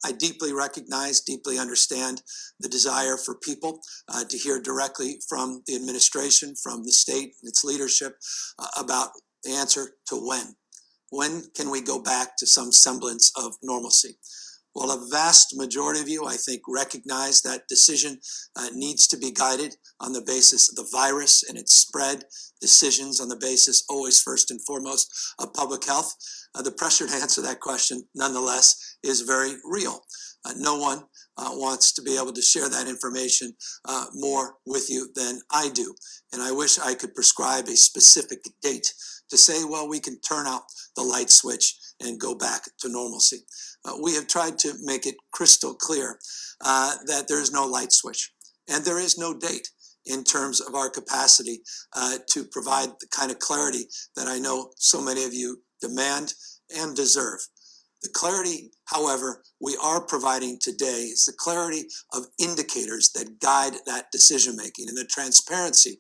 I deeply recognize, deeply understand the desire for people to hear directly from the administration, from the state and its leadership about the answer to when. When can we go back to some semblance of normalcy? Well, a vast majority of you, I think, recognize that decision needs to be guided on the basis of the virus and its spread, decisions on the basis, always first and foremost, of public health. The pressure to answer that question, nonetheless, is very real. No one wants to be able to share that information more with you than I do. And I wish I could prescribe a specific date to say, well, we can turn out the light switch and go back to normalcy. We have tried to make it crystal clear that there is no light switch and there is no date in terms of our capacity to provide the kind of clarity that I know so many of you demand and deserve. The clarity, however, we are providing today is the clarity of indicators that guide that decision making and the transparency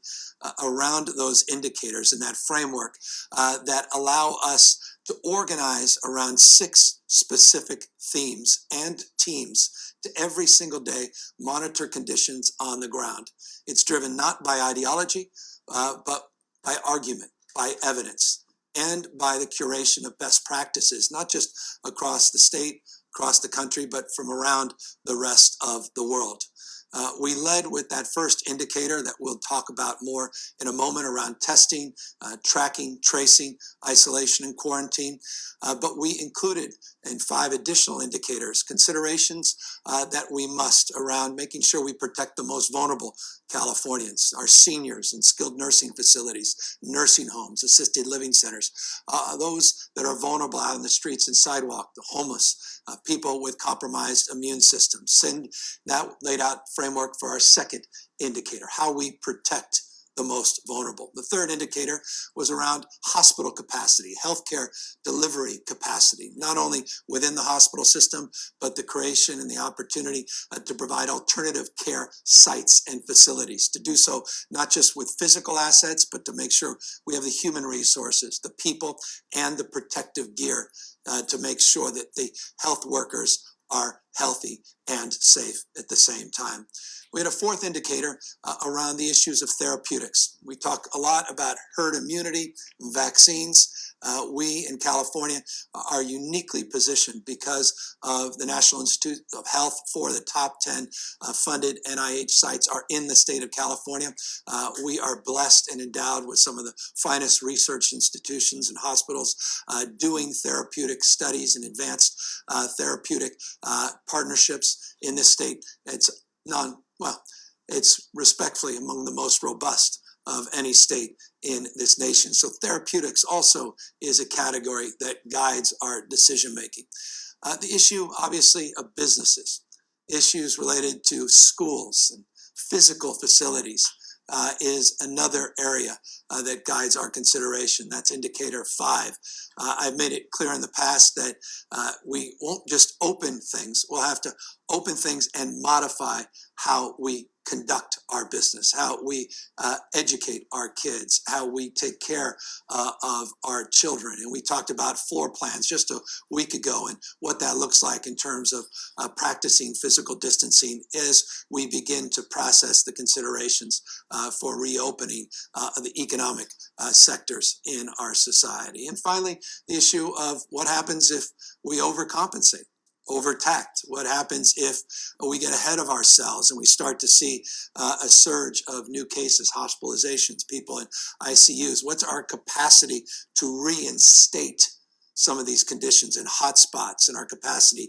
around those indicators and that framework that allow us to organize around 6 specific themes and teams to every single day monitor conditions on the ground. It's driven not by ideology, but by argument, by evidence, and by the curation of best practices, not just across the state, across the country, but from around the rest of the world. We led with that first indicator that we'll talk about more in a moment around testing, tracking, tracing, isolation, and quarantine. But we included in 5 additional indicators considerations that we must around making sure we protect the most vulnerable Californians, our seniors in skilled nursing facilities, nursing homes, assisted living centers, those that are vulnerable out on the streets and sidewalk, the homeless, people with compromised immune systems. And that laid out framework for our second indicator, how we protect the most vulnerable. The third indicator was around hospital capacity, healthcare delivery capacity, not only within the hospital system, but the creation and the opportunity to provide alternative care sites and facilities, to do so not just with physical assets, but to make sure we have the human resources, the people, and the protective gear to make sure that the health workers are healthy and safe at the same time. We had a fourth indicator around the issues of therapeutics. We talk a lot about herd immunity, vaccines. We in California are uniquely positioned because of the National Institute of Health. 4 of the top 10 funded NIH sites are in the state of California. We are blessed and endowed with some of the finest research institutions and hospitals doing therapeutic studies and advanced therapeutic partnerships in this state. It's respectfully among the most robust of any state in this nation. So therapeutics also is a category that guides our decision making. The issue, obviously, of businesses, issues related to schools and physical facilities is another area that guides our consideration. That's indicator 5. I've made it clear in the past that we won't just open things. We'll have to open things and modify how we conduct our business, how we educate our kids, how we take care of our children. And we talked about floor plans just a week ago and what that looks like in terms of practicing physical distancing as we begin to process the considerations for reopening the economic sectors in our society. And finally, the issue of what happens if we overcompensate, overtact. What happens if we get ahead of ourselves and we start to see a surge of new cases, hospitalizations, people in ICUs? What's our capacity to reinstate some of these conditions in hotspots and our capacity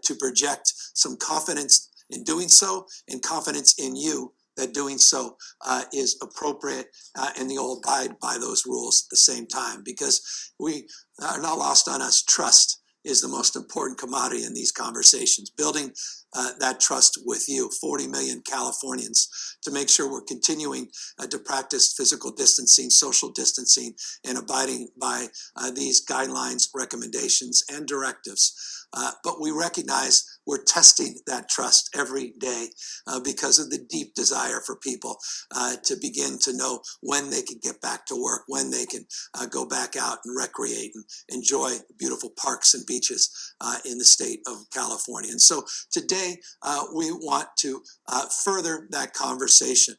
to project some confidence in doing so and confidence in you that doing so is appropriate and you'll abide by those rules at the same time, because we are not lost on us. Trust is the most important commodity in these conversations. Building that trust with you, 40 million Californians, to make sure we're continuing to practice physical distancing, social distancing, and abiding by these guidelines, recommendations, and directives. but we recognize we're testing that trust every day because of the deep desire for people to begin to know when they can get back to work, when they can go back out and recreate and enjoy beautiful parks and beaches in the state of California. And so today we want to further that conversation